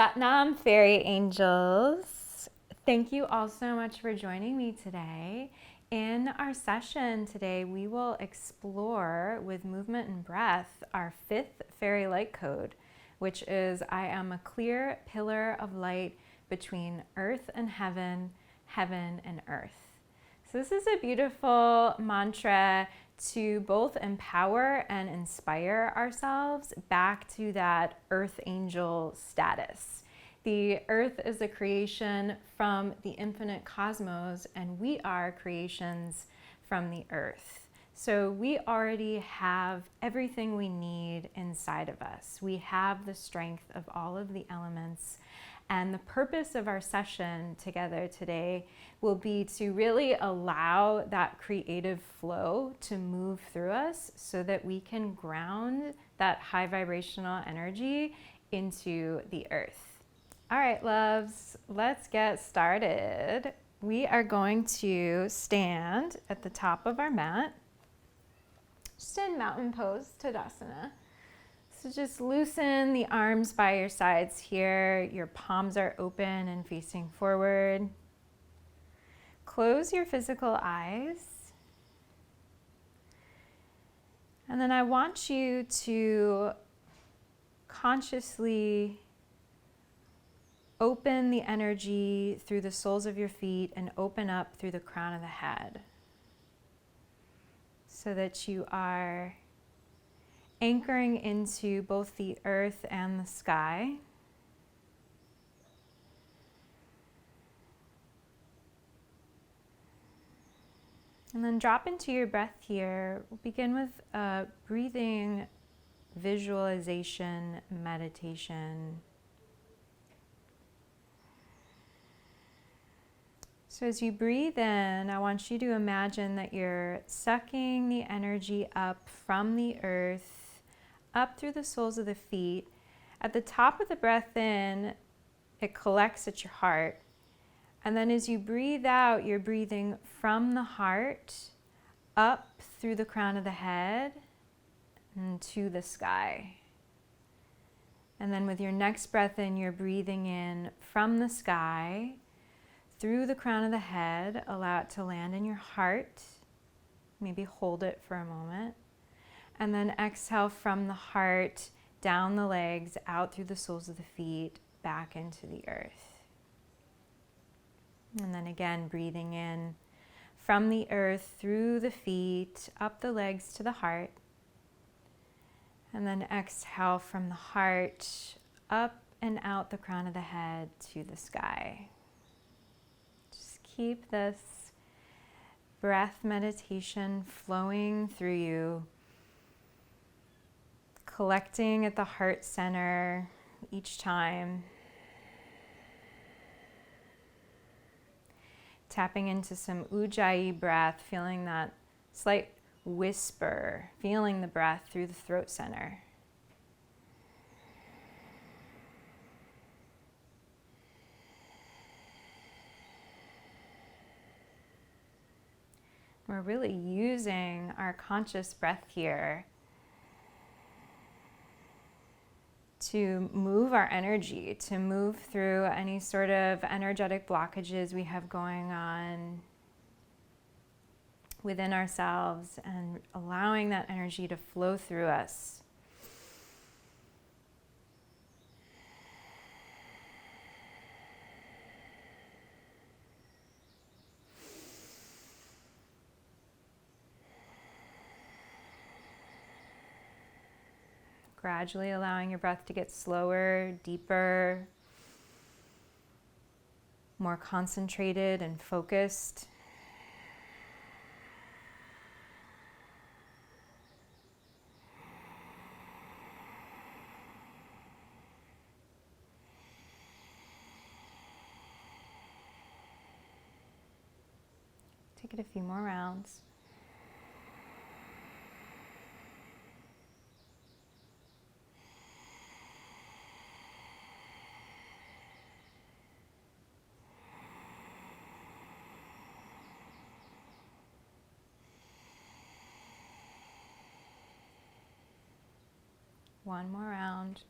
Satnam Fairy Angels. Thank you all so much for joining me today. In our session today, we will explore with movement and breath our fifth fairy light code, which is I am a clear pillar of light between earth and heaven, heaven and earth. So this is a beautiful mantra to both empower and inspire ourselves back to that earth angel status. The earth is a creation from the infinite cosmos, and we are creations from the earth. So we already have everything we need inside of us. We have the strength of all of the elements. And the purpose of our session together today will be to really allow that creative flow to move through us so that we can ground that high vibrational energy into the earth. All right, loves, let's get started. We are going to stand at the top of our mat, just in mountain pose, Tadasana. So just loosen the arms by your sides here. Your palms are open and facing forward. Close your physical eyes. And then I want you to consciously open the energy through the soles of your feet and open up through the crown of the head, so that you are anchoring into both the earth and the sky. And then drop into your breath here. We'll begin with a breathing visualization meditation. So as you breathe in, I want you to imagine that you're sucking the energy up from the earth, up through the soles of the feet. At the top of the breath in, it collects at your heart. And then as you breathe out, you're breathing from the heart up through the crown of the head and to the sky. And then with your next breath in, you're breathing in from the sky through the crown of the head. Allow it to land in your heart. Maybe hold it for a moment. And then exhale from the heart, down the legs, out through the soles of the feet, back into the earth. And then again, breathing in from the earth, through the feet, up the legs to the heart. And then exhale from the heart, up and out the crown of the head to the sky. Just keep this breath meditation flowing through you, collecting at the heart center each time. Tapping into some ujjayi breath, feeling that slight whisper, feeling the breath through the throat center. We're really using our conscious breath here to move our energy, to move through any sort of energetic blockages we have going on within ourselves and allowing that energy to flow through us. Gradually allowing your breath to get slower, deeper, more concentrated and focused. Take it a few more rounds. One more round.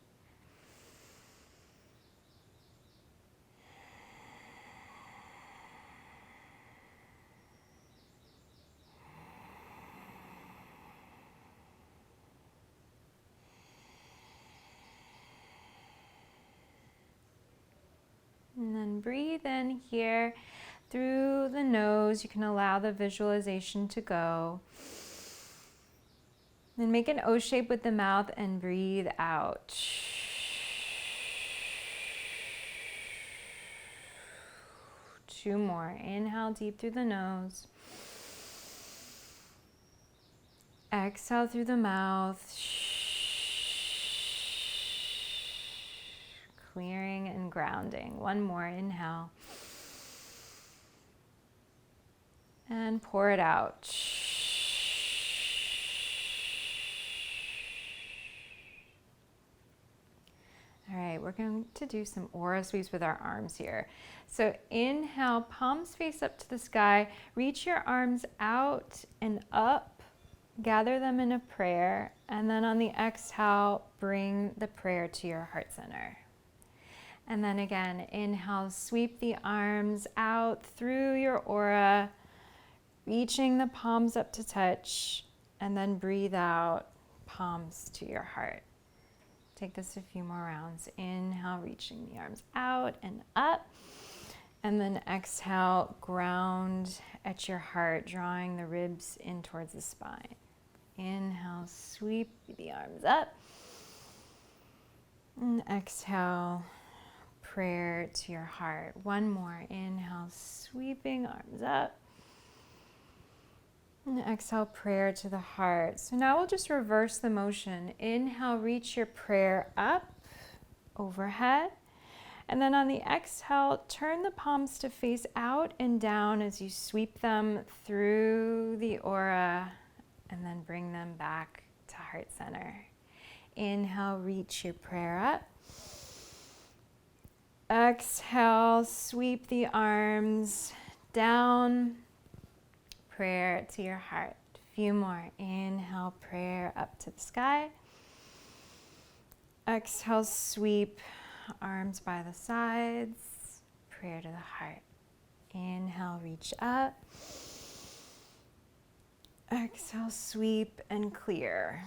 And breathe in here through the nose. You can allow the visualization to go. Then make an O shape with the mouth and breathe out. 2 more. Inhale deep through the nose. Exhale through the mouth. Clearing and grounding. 1 more. Inhale. And pour it out. All right, we're going to do some aura sweeps with our arms here. So inhale, palms face up to the sky. Reach your arms out and up. Gather them in a prayer. And then on the exhale, bring the prayer to your heart center. And then again, inhale, sweep the arms out through your aura, reaching the palms up to touch, and then breathe out, palms to your heart. Take this a few more rounds. Inhale, reaching the arms out and up, and then exhale, ground at your heart, drawing the ribs in towards the spine. Inhale, sweep the arms up, and exhale, prayer to your heart. 1 more. Inhale, sweeping arms up. And exhale, prayer to the heart. So now we'll just reverse the motion. Inhale, reach your prayer up, overhead. And then on the exhale, turn the palms to face out and down as you sweep them through the aura and then bring them back to heart center. Inhale, reach your prayer up. Exhale, sweep the arms down, prayer to your heart. A few more. Inhale, prayer up to the sky. Exhale, sweep, arms by the sides, prayer to the heart. Inhale, reach up. Exhale, sweep and clear.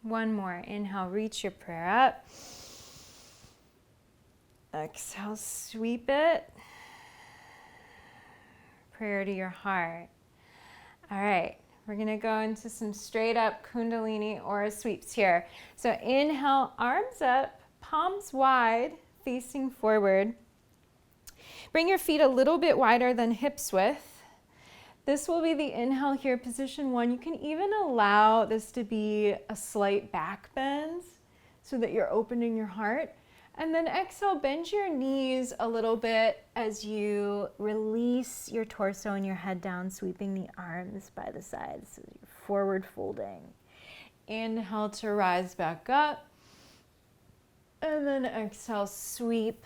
1 more. Inhale, reach your prayer up. Exhale, sweep it. Prayer to your heart. All right, we're gonna go into some straight up Kundalini aura sweeps here. So inhale, arms up, palms wide, facing forward. Bring your feet a little bit wider than hips width. This will be the inhale here, position 1. You can even allow this to be a slight back bend so that you're opening your heart. And then exhale, bend your knees a little bit as you release your torso and your head down, sweeping the arms by the sides. So you're forward folding. Inhale to rise back up. And then exhale, sweep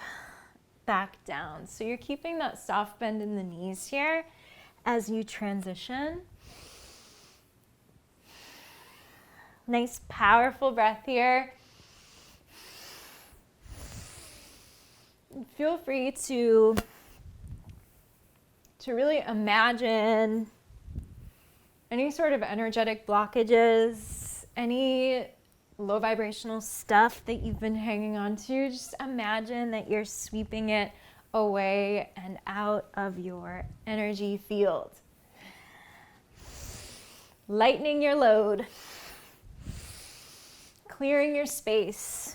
back down. So you're keeping that soft bend in the knees here as you transition. Nice, powerful breath here. Feel free to really imagine any sort of energetic blockages, any low vibrational stuff that you've been hanging on to. Just imagine that you're sweeping it away and out of your energy field. Lightening your load, clearing your space.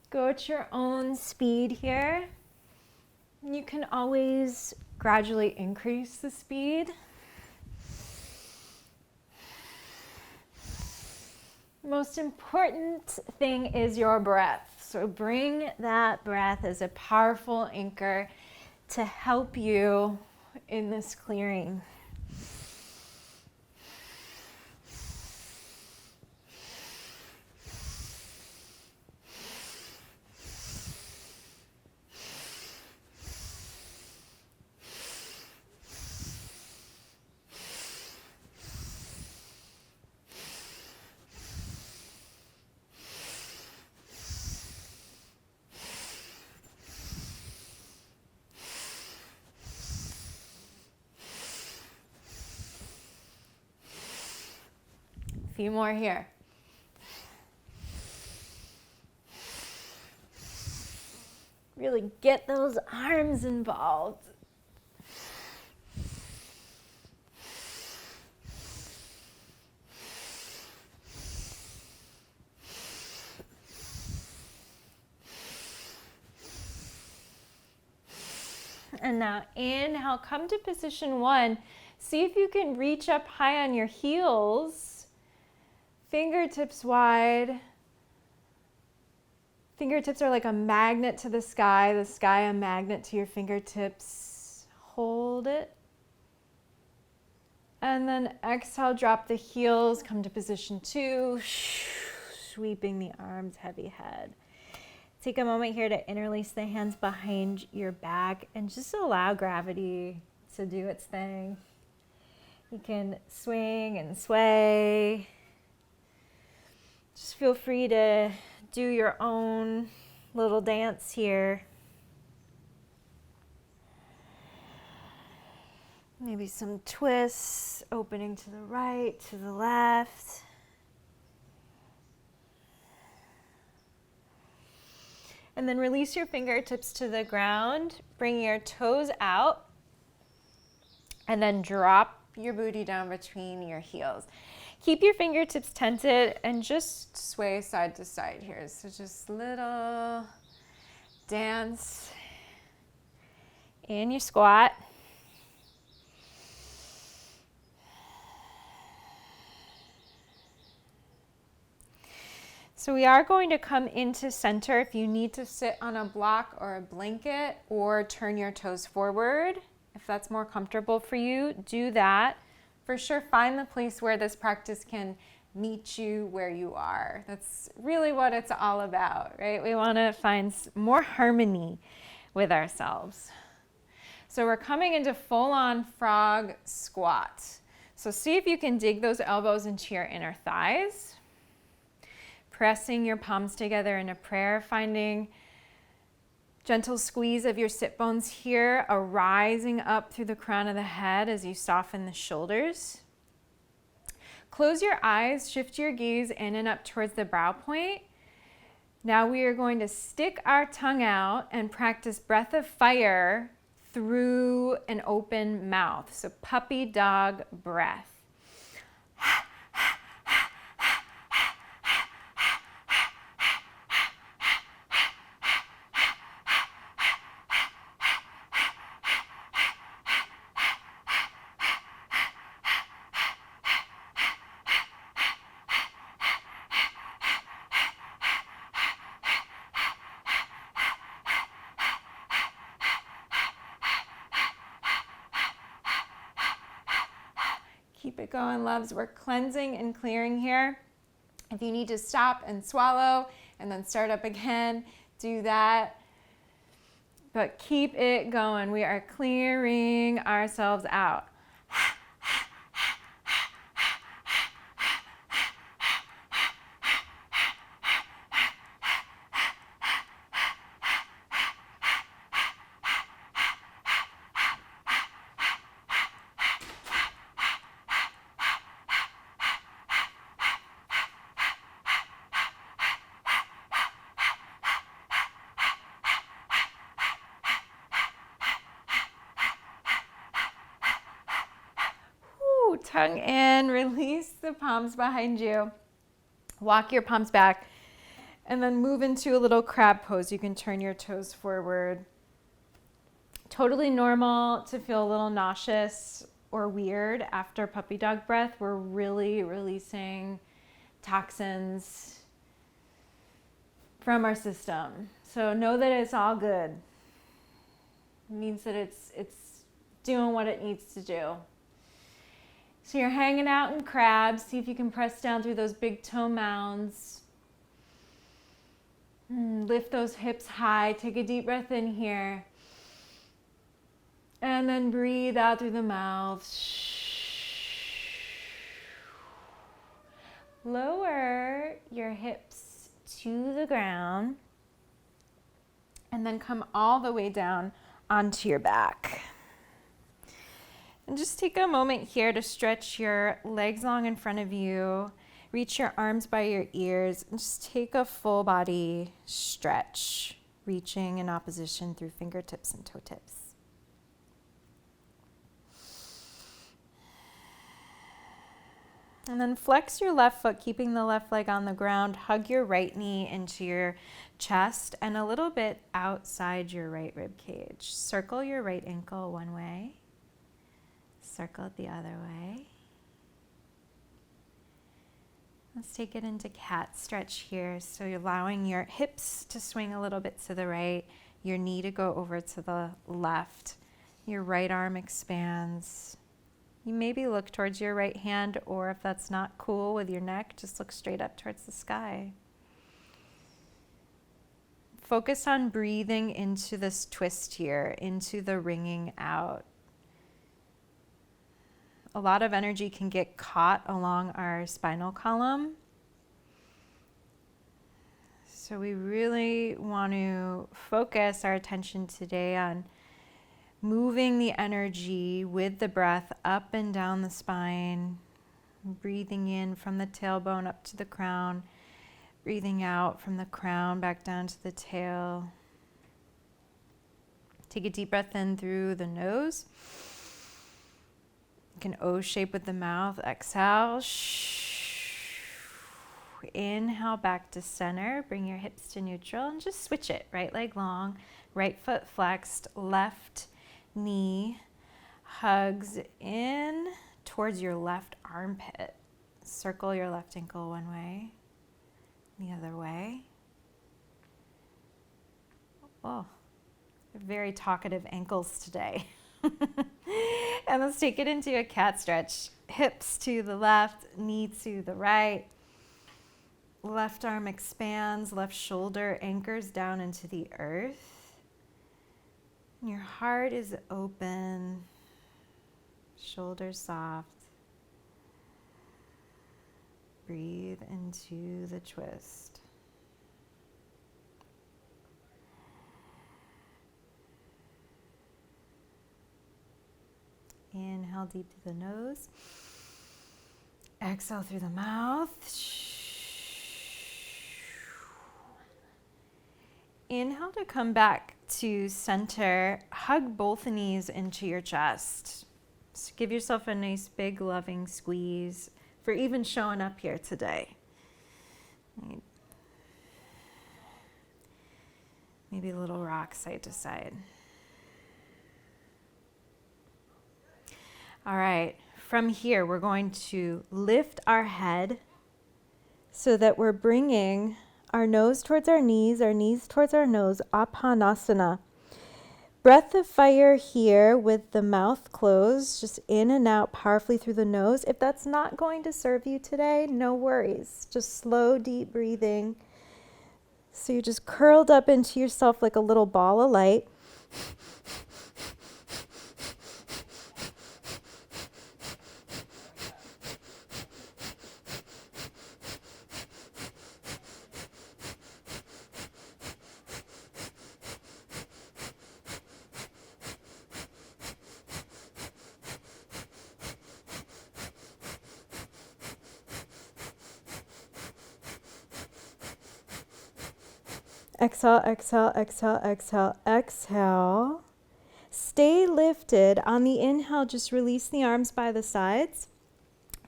Go at your own speed here. You can always gradually increase the speed. Most important thing is your breath. So bring that breath as a powerful anchor to help you in this clearing. Few more here. Really get those arms involved. And now inhale, come to position 1. See if you can reach up high on your heels, fingertips wide. Fingertips are like a magnet to the sky a magnet to your fingertips. Hold it. And then exhale, drop the heels, come to position 2, sweeping the arms, heavy head. Take a moment here to interlace the hands behind your back and just allow gravity to do its thing. You can swing and sway. Just feel free to do your own little dance here. Maybe some twists, opening to the right, to the left. And then release your fingertips to the ground. Bring your toes out. And then drop your booty down between your heels. Keep your fingertips tented and just sway side to side here. So just little dance in your squat. So we are going to come into center. If you need to sit on a block or a blanket or turn your toes forward, if that's more comfortable for you, do that. For sure, find the place where this practice can meet you where you are. That's really what it's all about, right? We want to find more harmony with ourselves. So we're coming into full-on frog squat. So see if you can dig those elbows into your inner thighs. Pressing your palms together in a prayer, finding gentle squeeze of your sit bones here, a rising up through the crown of the head as you soften the shoulders. Close your eyes, shift your gaze in and up towards the brow point. Now we are going to stick our tongue out and practice breath of fire through an open mouth. So puppy dog breath. Keep it going, loves. We're cleansing and clearing here. If you need to stop and swallow and then start up again, do that. But keep it going. We are clearing ourselves out. Tongue in, release the palms behind you. Walk your palms back and then move into a little crab pose. You can turn your toes forward. Totally normal to feel a little nauseous or weird after puppy dog breath. We're really releasing toxins from our system. So know that it's all good. It means that it's doing what it needs to do. So you're hanging out in crabs. See if you can press down through those big toe mounds. Lift those hips high. Take a deep breath in here. And then breathe out through the mouth. Lower your hips to the ground. And then come all the way down onto your back. And just take a moment here to stretch your legs long in front of you. Reach your arms by your ears and just take a full body stretch. reaching in opposition through fingertips and toe tips. And then flex your left foot, keeping the left leg on the ground. Hug your right knee into your chest and a little bit outside your right rib cage. Circle your right ankle one way. Circle it the other way. Let's take it into cat stretch here. So you're allowing your hips to swing a little bit to the right, your knee to go over to the left. Your right arm expands. You maybe look towards your right hand, or if that's not cool with your neck, just look straight up towards the sky. Focus on breathing into this twist here, into the wringing out. A lot of energy can get caught along our spinal column. So we really want to focus our attention today on moving the energy with the breath up and down the spine, breathing in from the tailbone up to the crown, breathing out from the crown back down to the tail. Take a deep breath in through the nose. You can O shape with the mouth. Exhale. Inhale back to center. Bring your hips to neutral and just switch it. Right leg long, right foot flexed, left knee hugs in towards your left armpit. Circle your left ankle one way, the other way. Oh, very talkative ankles today. And let's take it into a cat stretch. Hips to the left, knee to the right. Left arm expands, left shoulder anchors down into the earth. Your heart is open, shoulders soft. Breathe into the twist. Inhale deep to the nose. Exhale through the mouth. Inhale to come back to center. Hug both knees into your chest. So give yourself a nice big loving squeeze for even showing up here today. Maybe a little rock side to side. All right, from here we're going to lift our head so that we're bringing our nose towards our knees towards our nose, Apanasana. Breath of fire here with the mouth closed, just in and out powerfully through the nose. If that's not going to serve you today, no worries. Just slow, deep breathing. So you're just curled up into yourself like a little ball of light. Exhale, exhale, exhale, exhale, exhale. Stay lifted. On the inhale, just release the arms by the sides.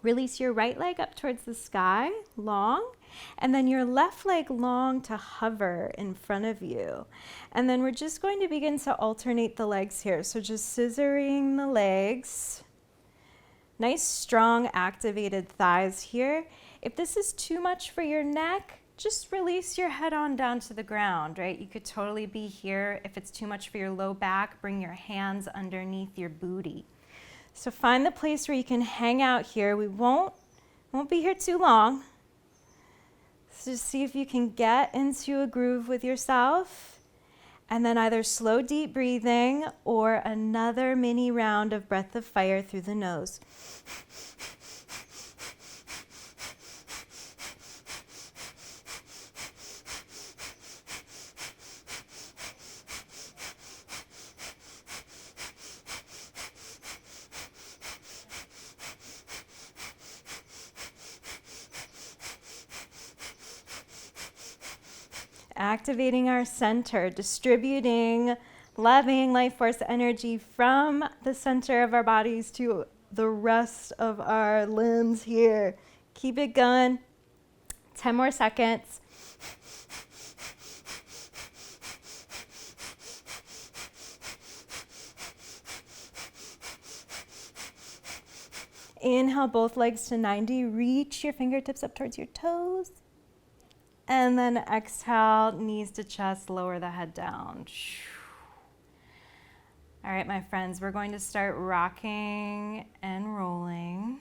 Release your right leg up towards the sky, long, and then your left leg long to hover in front of you. And then we're just going to begin to alternate the legs here. So just scissoring the legs. Nice, strong, activated thighs here. If this is too much for your neck, just release your head on down to the ground, right? You could totally be here. If it's too much for your low back, bring your hands underneath your booty. So find the place where you can hang out here. We won't be here too long. So just see if you can get into a groove with yourself. And then either slow, deep breathing or another mini round of breath of fire through the nose. activating our center, distributing loving life force energy from the center of our bodies to the rest of our limbs here. Keep it going. 10 more seconds. Inhale both legs to 90. Reach your fingertips up towards your toes. And then exhale, knees to chest, lower the head down. All right, my friends, we're going to start rocking and rolling.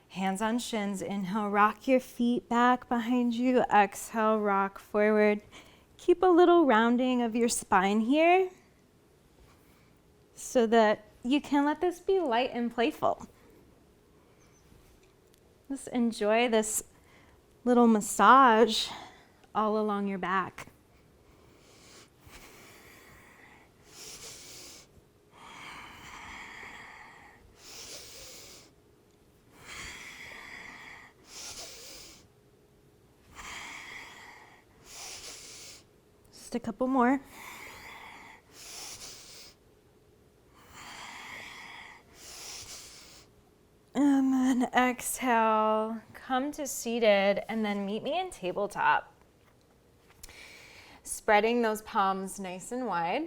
Hands on shins. Inhale, rock your feet back behind you. Exhale, rock forward. Keep a little rounding of your spine here so that you can let this be light and playful. Just enjoy this little massage all along your back. Just a couple more. And then exhale, come to seated, and then meet me in tabletop. Spreading those palms nice and wide.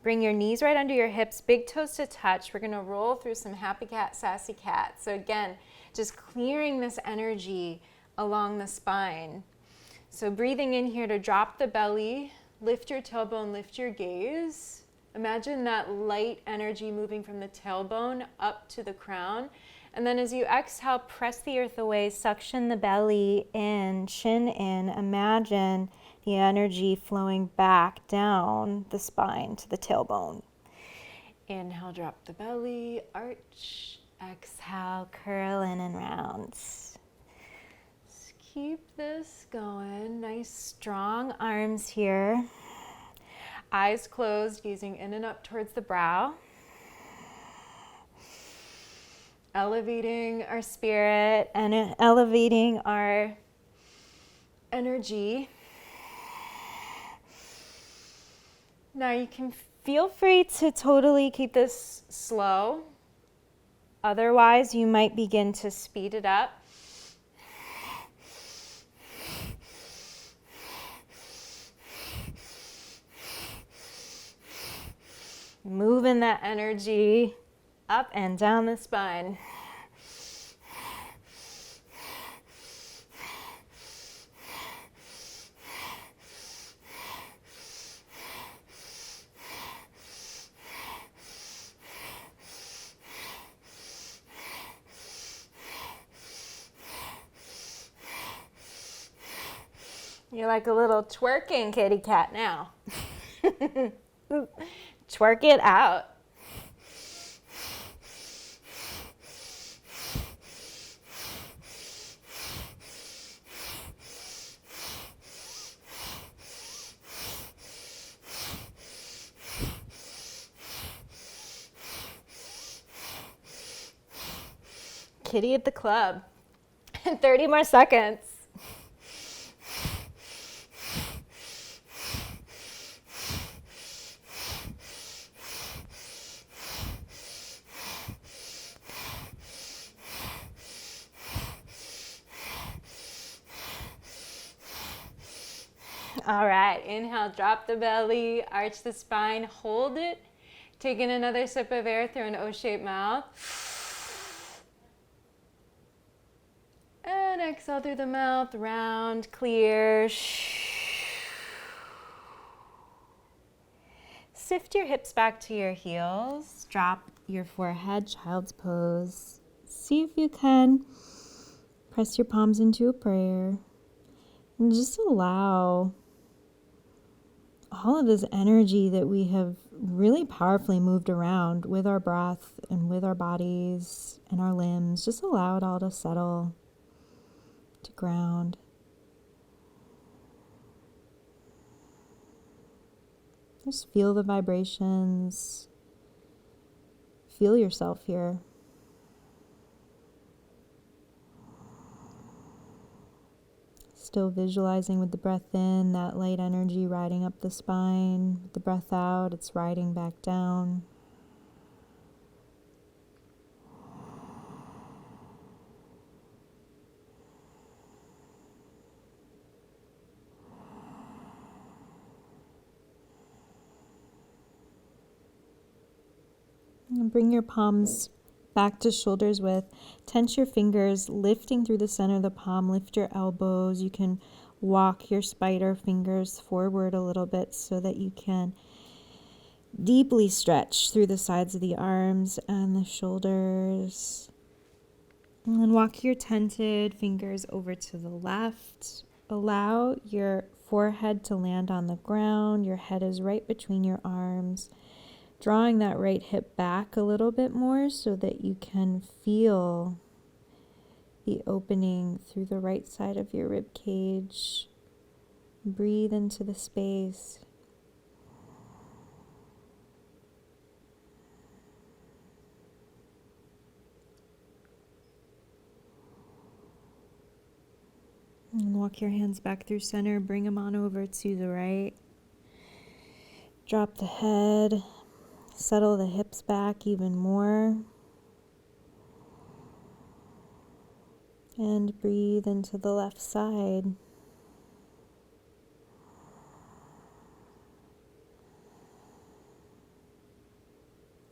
Bring your knees right under your hips, big toes to touch. We're gonna roll through some happy cat, sassy cat. So again, just clearing this energy along the spine. So breathing in here to drop the belly, lift your tailbone, lift your gaze. Imagine that light energy moving from the tailbone up to the crown. And then as you exhale, press the earth away, suction the belly in, chin in. Imagine the energy flowing back down the spine to the tailbone. Inhale, drop the belly, arch. Exhale, curl in and round. Just keep this going. Nice, strong arms here. Eyes closed, gazing in and up towards the brow. Elevating our spirit and elevating our energy. Now you can feel free to totally keep this slow. Otherwise, you might begin to speed it up. Moving that energy up and down the spine. You're like a little twerking kitty cat now. Twerk it out. Kitty at the club. 30 more seconds. All right, inhale, drop the belly, arch the spine, hold it. Take in another sip of air through an O-shaped mouth. And exhale through the mouth, round, clear. Sift your hips back to your heels. Drop your forehead, child's pose. See if you can press your palms into a prayer. And just allow all of this energy that we have really powerfully moved around with our breath and with our bodies and our limbs. Just allow it all to settle, to ground. Just feel the vibrations. Feel yourself here. Still visualizing with the breath in, that light energy riding up the spine. With the breath out, it's riding back down. And bring your palms back to shoulders width. Tense your fingers, lifting through the center of the palm. Lift your elbows. You can walk your spider fingers forward a little bit so that you can deeply stretch through the sides of the arms and the shoulders. And then walk your tented fingers over to the left. Allow your forehead to land on the ground. Your head is right between your arms. Drawing that right hip back a little bit more so that you can feel the opening through the right side of your rib cage. Breathe into the space. And walk your hands back through center. Bring them on over to the right. Drop the head. Settle the hips back even more. And breathe into the left side.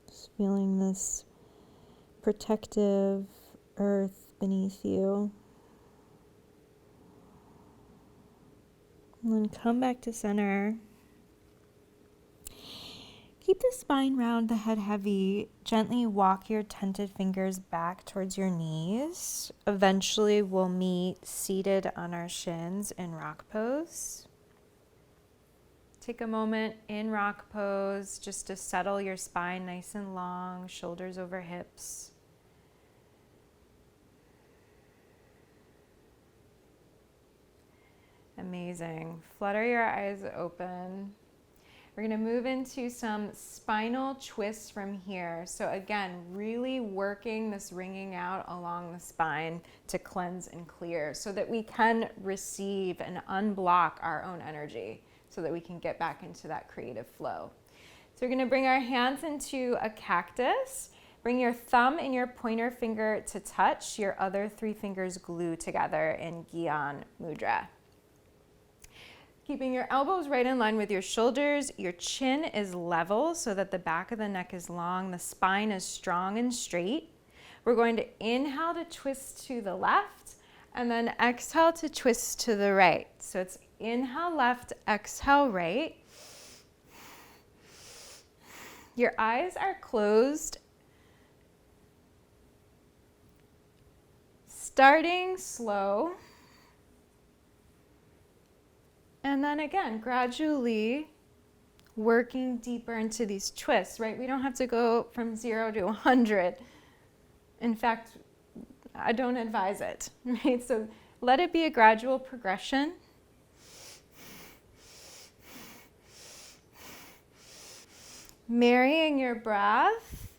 Just feeling this protective earth beneath you. And then come back to center. Keep the spine round, the head heavy. Gently walk your tented fingers back towards your knees. Eventually we'll meet seated on our shins in rock pose. Take a moment in rock pose just to settle your spine nice and long, shoulders over hips. Amazing. Flutter your eyes open. We're going to move into some spinal twists from here. So again, really working this wringing out along the spine to cleanse and clear so that we can receive and unblock our own energy so that we can get back into that creative flow. So we're going to bring our hands into a cactus. Bring your thumb and your pointer finger to touch. Your other three fingers glue together in Gyan Mudra. Keeping your elbows right in line with your shoulders, your chin is level so that the back of the neck is long, the spine is strong and straight. We're going to inhale to twist to the left and then exhale to twist to the right. So it's inhale left, exhale right. Your eyes are closed. Starting slow. And then again, gradually working deeper into these twists, right? We don't have to go from 0 to 100. In fact, I don't advise it, right? So let it be a gradual progression. Marrying your breath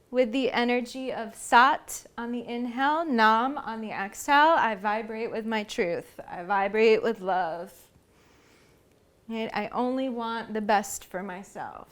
with the energy of Sat on the inhale, Nam on the exhale. I vibrate with my truth. I vibrate with love. Right? I only want the best for myself.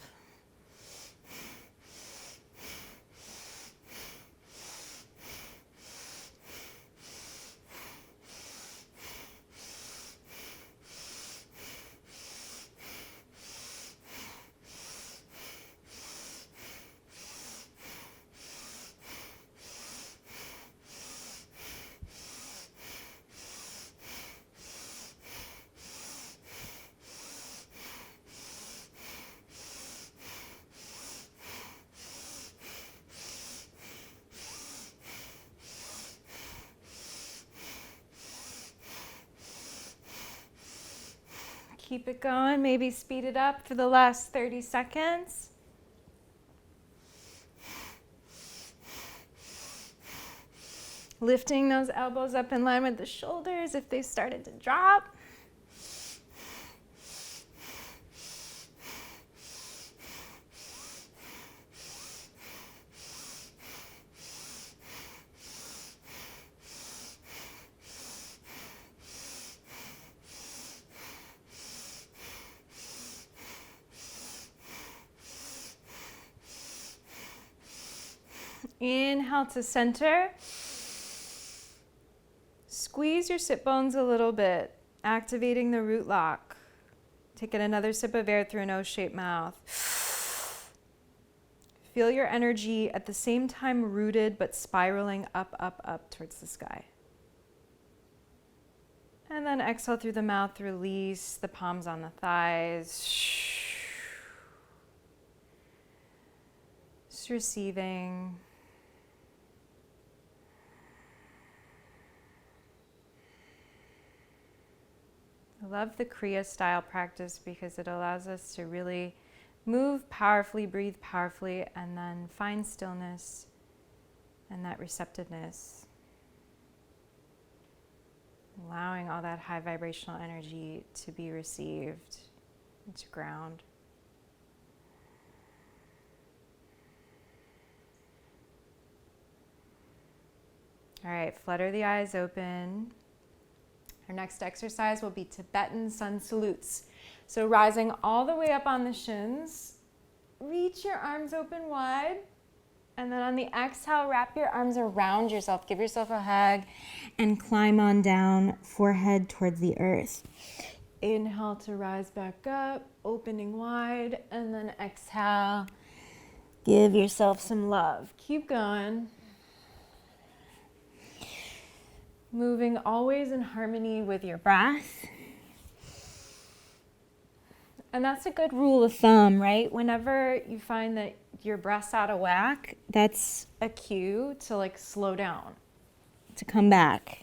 Keep it going, maybe speed it up for the last 30 seconds. Lifting those elbows up in line with the shoulders if they started to drop. Inhale to center. Squeeze your sit bones a little bit, activating the root lock. Taking another sip of air through an O-shaped mouth. Feel your energy at the same time rooted but spiraling up, up, up towards the sky. And then exhale through the mouth, release the palms on the thighs. Just receiving. I love the Kriya style practice because it allows us to really move powerfully, breathe powerfully, and then find stillness and that receptiveness. Allowing all that high vibrational energy to be received and to ground. All right, flutter the eyes open. Our next exercise will be Tibetan sun salutes. So rising all the way up on the shins, reach your arms open wide, and then on the exhale, wrap your arms around yourself. Give yourself a hug and climb on down, forehead towards the earth. Inhale to rise back up, opening wide, and then exhale. Give yourself some love. Keep going. Moving always in harmony with your breath. And that's a good rule of thumb, right? Whenever you find that your breath's out of whack, that's a cue to slow down, to come back.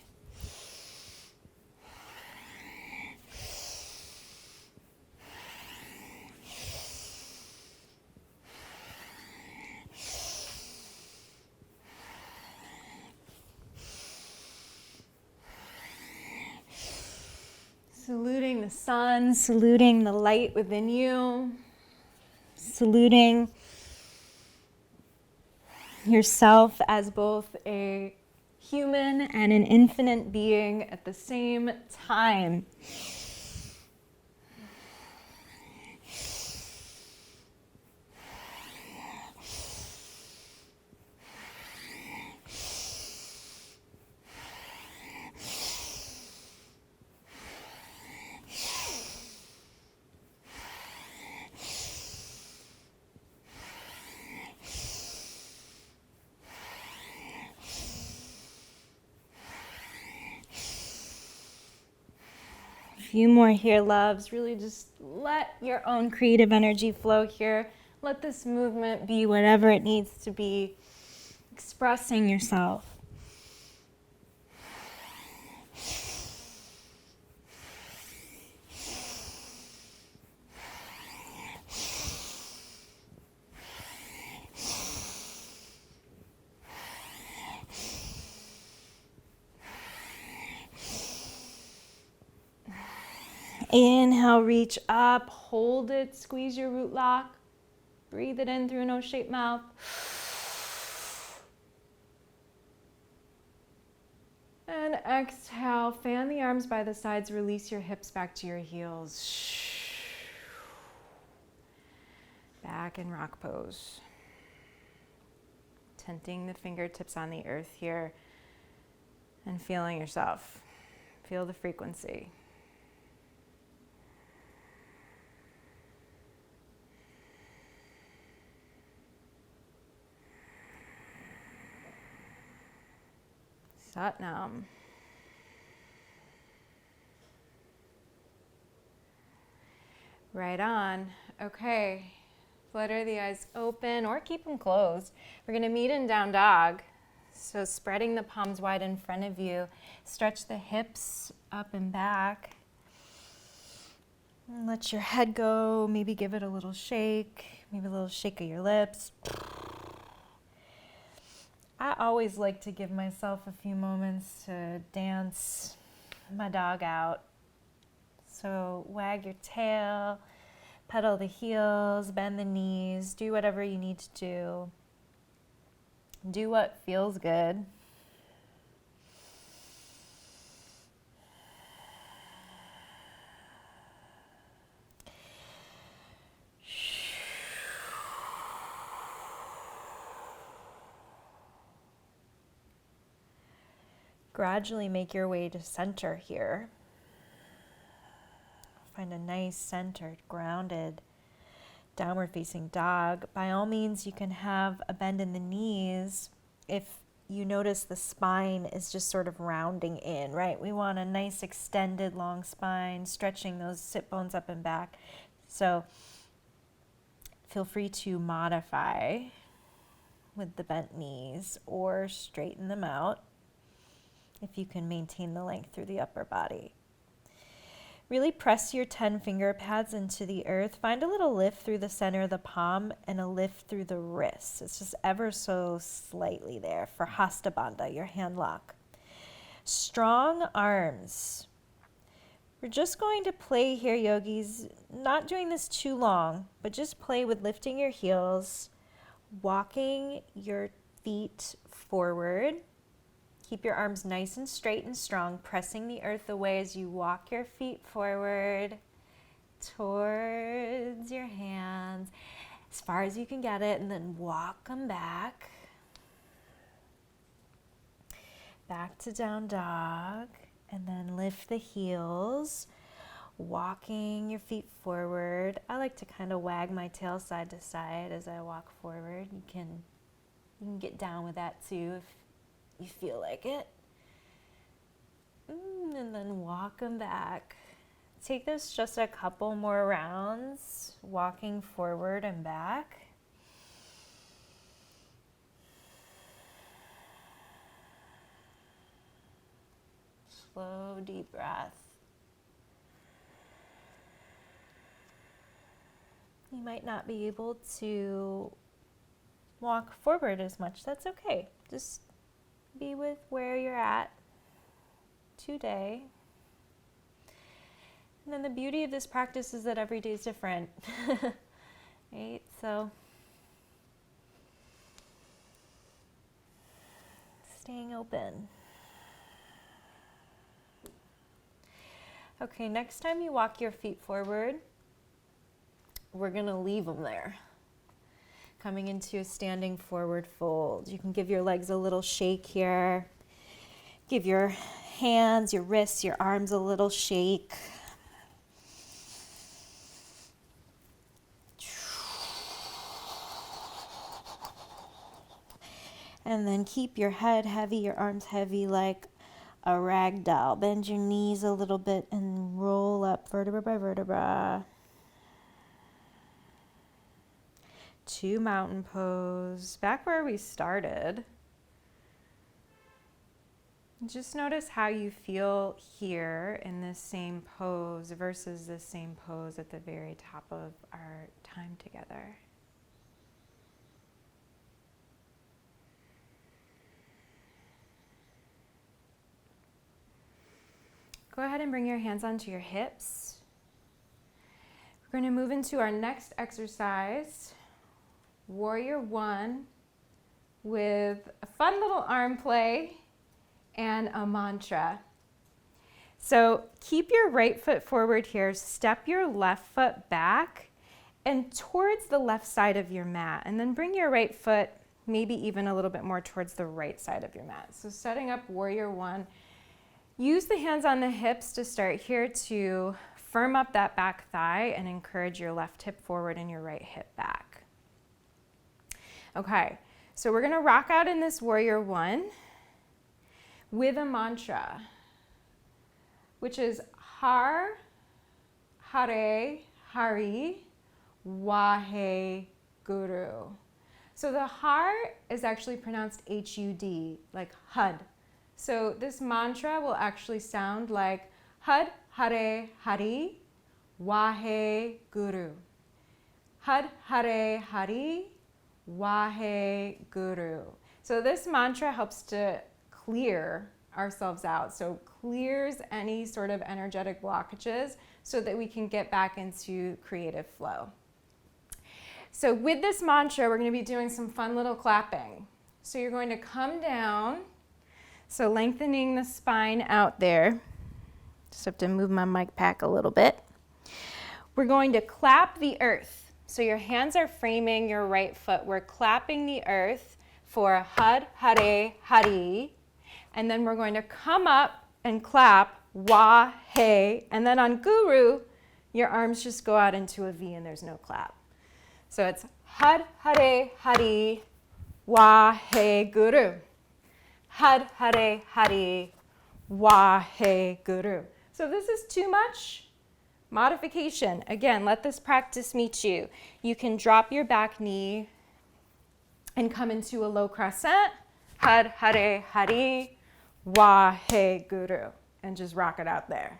Saluting the sun, saluting the light within you, saluting yourself as both a human and an infinite being at the same time. Few more here, loves. Really just let your own creative energy flow here. Let this movement be whatever it needs to be. Expressing yourself. Inhale, reach up, hold it, squeeze your root lock. Breathe it in through an O-shaped mouth. And exhale, fan the arms by the sides, release your hips back to your heels. Back in rock pose. Tenting the fingertips on the earth here and feeling yourself. Feel the frequency. Satnam. Right on. Okay. Flutter the eyes open or keep them closed. We're going to meet in down dog. So spreading the palms wide in front of you. Stretch the hips up and back. And let your head go. Maybe give it a little shake. Maybe a little shake of your lips. I always like to give myself a few moments to dance my dog out. So wag your tail, pedal the heels, bend the knees, do whatever you need to do. Do what feels good. Gradually make your way to center here. Find a nice centered, grounded, downward facing dog. By all means, you can have a bend in the knees if you notice the spine is just sort of rounding in, right? We want a nice extended long spine, stretching those sit bones up and back. So feel free to modify with the bent knees or straighten them out if you can maintain the length through the upper body. Really press your 10 finger pads into the earth. Find a little lift through the center of the palm and a lift through the wrists. It's just ever so slightly there for Hasta Bandha, your hand lock. Strong arms. We're just going to play here, yogis, not doing this too long, but just play with lifting your heels, walking your feet forward. Keep your arms nice and straight and strong, pressing the earth away as you walk your feet forward towards your hands as far as you can get it, and then walk them back. Back to down dog, and then lift the heels, walking your feet forward. I like to kind of wag my tail side to side as I walk forward. You can get down with that too if you feel like it. And then walk them back. Take this just a couple more rounds, walking forward and back. Slow, deep breath. You might not be able to walk forward as much. That's okay. Just be with where you're at today. And then the beauty of this practice is that every day is different. Right? So staying open. Okay, next time you walk your feet forward, we're going to leave them there. Coming into a standing forward fold. You can give your legs a little shake here. Give your hands, your wrists, your arms a little shake. And then keep your head heavy, your arms heavy like a rag doll. Bend your knees a little bit and roll up vertebra by vertebra. To mountain pose, back where we started. Just notice how you feel here in this same pose versus the same pose at the very top of our time together. Go ahead and bring your hands onto your hips. We're going to move into our next exercise, Warrior One, with a fun little arm play and a mantra. So keep your right foot forward here, step your left foot back and towards the left side of your mat, and then bring your right foot maybe even a little bit more towards the right side of your mat. So setting up Warrior One. Use the hands on the hips to start here to firm up that back thigh and encourage your left hip forward and your right hip back. Okay, so we're gonna rock out in this Warrior One with a mantra, which is Har, Hare, Hari, Wahe, Guru. So the Har is actually pronounced H-U-D, like Hud. So this mantra will actually sound like Hud, Hare, Hari, Wahe, Guru. Hud, Hare, Hari, Wahe, Guru. So this mantra helps to clear ourselves out. So clears any sort of energetic blockages so that we can get back into creative flow. So with this mantra, we're going to be doing some fun little clapping. So you're going to come down. So lengthening the spine out there. Just have to move my mic pack a little bit. We're going to clap the earth. So your hands are framing your right foot. We're clapping the earth for Had, Hare, Hari. And then we're going to come up and clap, Wa, He. And then on Guru, your arms just go out into a V and there's no clap. So it's Had, Hare, Hari, Wa, He, Guru. Had, Hare, Hari, Wa, He, Guru. So if this is too much, modification. Again, let this practice meet you. You can drop your back knee and come into a low crescent. Had, Hare, Hari, Wa, He, Guru. And just rock it out there.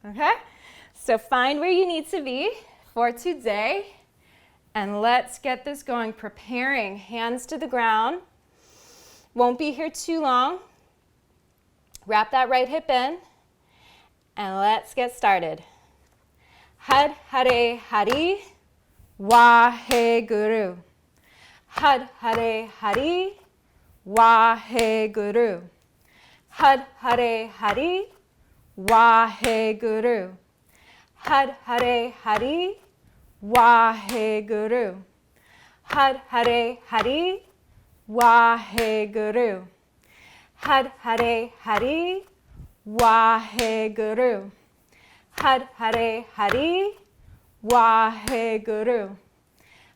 Okay? So find where you need to be for today. And let's get this going. Preparing, hands to the ground. Won't be here too long. Wrap that right hip in. And let's get started. Had, Hare, Hari, Wa, He, Guru. Had, Hare, Hari, Wa, He, Guru. Had, Hare, Hari, Wa, He, Guru. Had, Hare, Hari, Wa, He, Guru. Had, Hare, Hari, Wa, He, Guru. Had, Hare, Hari, Wa, He, Guru. Had, Hare, Hari, Wa, He, Guru.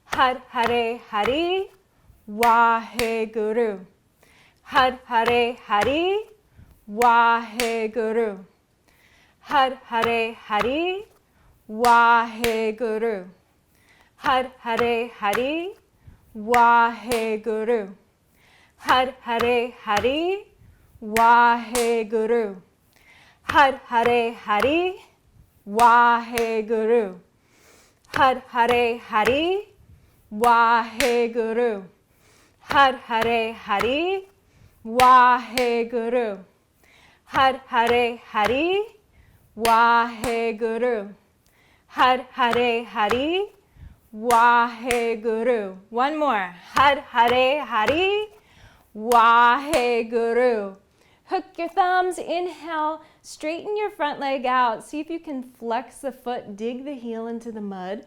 Had, Hare, Hari, Wa, He, Guru. Had, Hare, Hari, Wa, He, Guru. Had, Hare, Hari, Wa, He, Guru. Had, Hare, Hari, Wa, He, Guru. Had, Hare, Hari, Wa, He, Guru. Had, Hare, Hari, Wa, He, Guru. Had, Hare, Hari, Wa, He, Guru. Had, Hare, Hari, Wa, He, Guru. Had, Hare, Hari, Wa, He, Guru. Had, Hare, Hari, Wa, He, Guru. One more. Had, Hare, Hari, Wa, He, Guru. Hook your thumbs, inhale, straighten your front leg out. See if you can flex the foot, dig the heel into the mud,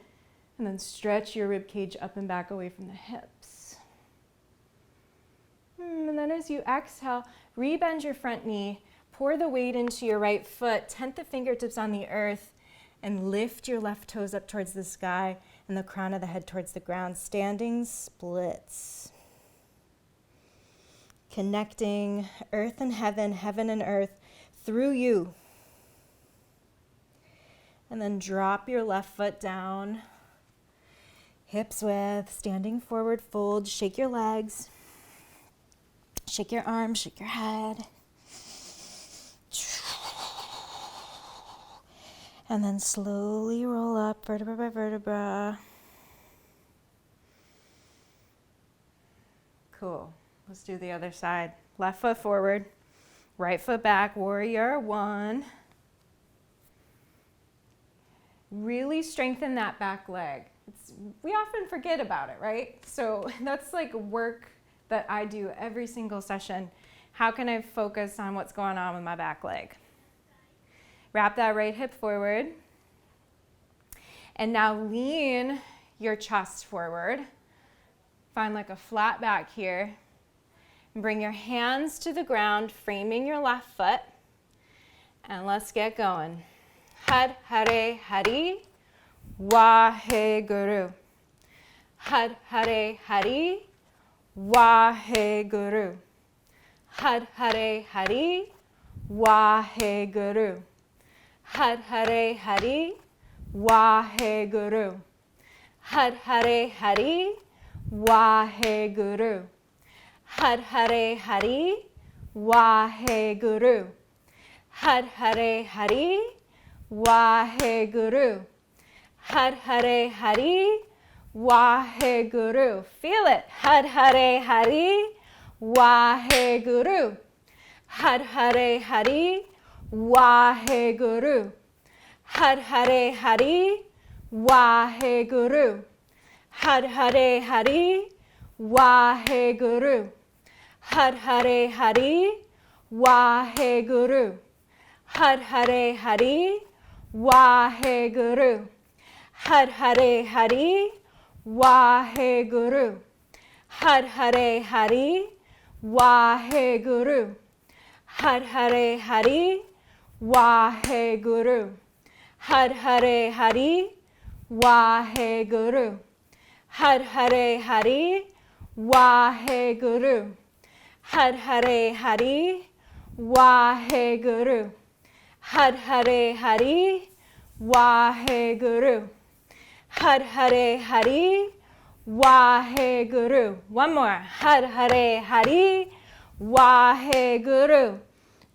and then stretch your rib cage up and back away from the hips. And then as you exhale, rebend your front knee, pour the weight into your right foot, tent the fingertips on the earth, and lift your left toes up towards the sky and the crown of the head towards the ground. Standing splits. Connecting earth and heaven, heaven and earth through you. And then drop your left foot down. Hips width, standing forward fold. Shake your legs. Shake your arms, shake your head. And then slowly roll up vertebra by vertebra. Cool. Let's do the other side. Left foot forward, right foot back, warrior one. Really strengthen that back leg. We often forget about it, right? So that's like work that I do every single session. How can I focus on what's going on with my back leg? Wrap that right hip forward. And now lean your chest forward. Find like a flat back here. And bring your hands to the ground, framing your left foot. And let's get going. Had, Hare, Hari, Wa, He, Guru. Had, Hare, Hari, Wa, He, Guru. Had, Hare, Hari, Wa, He, Guru. Had, Hare, Hari, Wa, He, Guru. Had, Hare, Hari, Wa, He, Guru. Had, Hare, Hari, Wa, He, Guru. Had, Hare, Hari, Wa, He, Guru. Had, Hare, Hari, Wa, He, Guru. Feel it. Had, Hare, Hari, Wa, He, Guru. Had, Hare, Hari, Wa, He, Guru. Had, Hare, Hari, Wa, He, Guru. Had, Hare, Hari, Wa, He, Guru. Had, Hare, Hari, Wa, He, Guru. Had, Hare, Hari, Wa, He, Guru. Had, Hare, Hari, Wa, He, Guru. Had, Hare, Hari, Wa, He, Guru. Har Hare Hari, Waheguru. Har Hare Hari, Waheguru. Har Hare Hari, Waheguru. Har Hare Hari, Waheguru. Har Hare Hari, Waheguru. Har Hare Hari, Waheguru. One more. Har Hare Hari, Waheguru.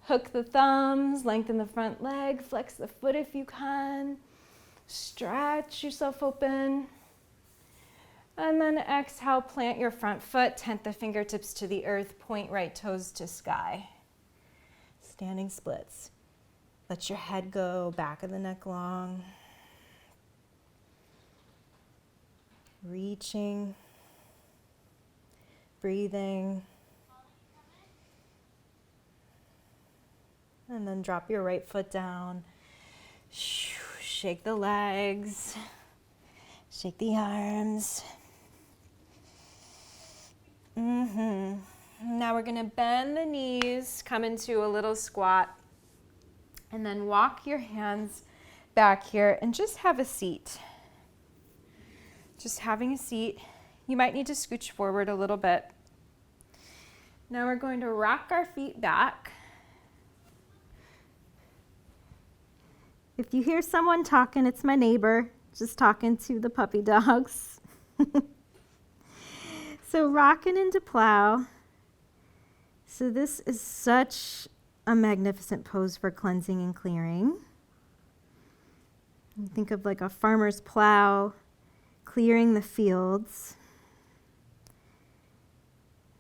Hook the thumbs, lengthen the front leg, flex the foot if you can. Stretch yourself open. And then exhale, plant your front foot, tent the fingertips to the earth, point right toes to sky. Standing splits. Let your head go, back of the neck long. Reaching, breathing. And then drop your right foot down. Shake the legs. Shake the arms. Now we're going to bend the knees, come into a little squat, and then walk your hands back here and just have a seat. Just having a seat. You might need to scooch forward a little bit. Now we're going to rock our feet back. If you hear someone talking, it's my neighbor just talking to the puppy dogs. So rocking into plow. So this is such a magnificent pose for cleansing and clearing. You think of like a farmer's plow, clearing the fields,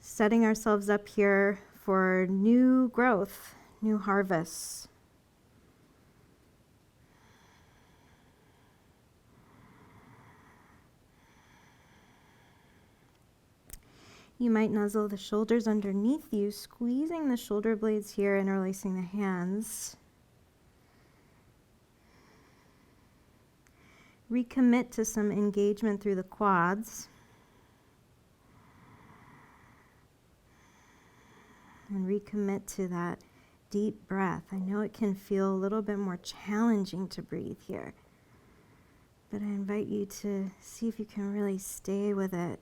setting ourselves up here for new growth, new harvests. You might nuzzle the shoulders underneath you, squeezing the shoulder blades here, interlacing the hands. Recommit to some engagement through the quads. And recommit to that deep breath. I know it can feel a little bit more challenging to breathe here, but I invite you to see if you can really stay with it.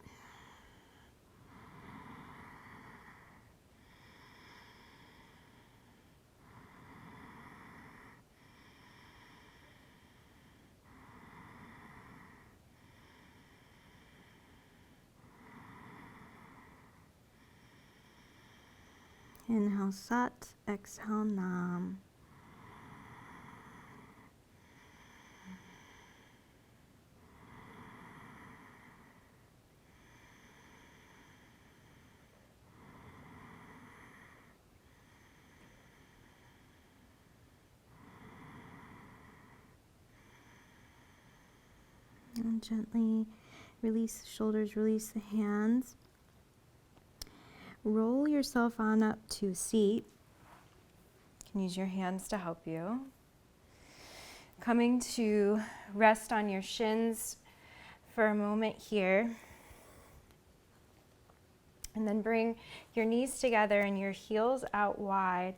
Inhale Sat, exhale Nam. And gently release the shoulders, release the hands. Roll yourself on up to a seat. You can use your hands to help you. Coming to rest on your shins for a moment here. And then bring your knees together and your heels out wide.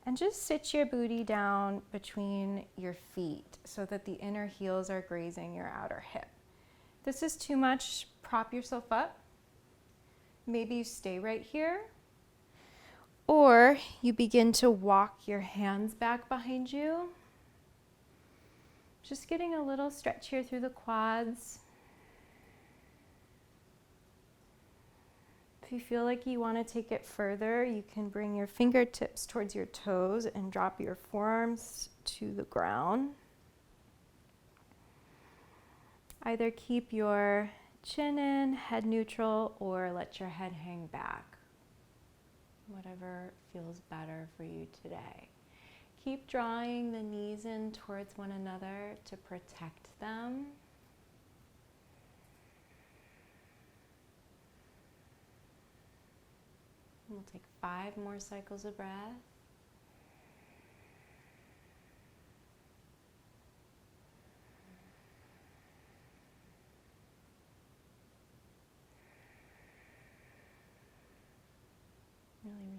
And just sit your booty down between your feet so that the inner heels are grazing your outer hip. If this is too much, prop yourself up. Maybe you stay right here, or you begin to walk your hands back behind you. Just getting a little stretch here through the quads. If you feel like you want to take it further, you can bring your fingertips towards your toes and drop your forearms to the ground. Either keep your chin in, head neutral, or let your head hang back. Whatever feels better for you today. Keep drawing the knees in towards one another to protect them. We'll take 5 more cycles of breath. Really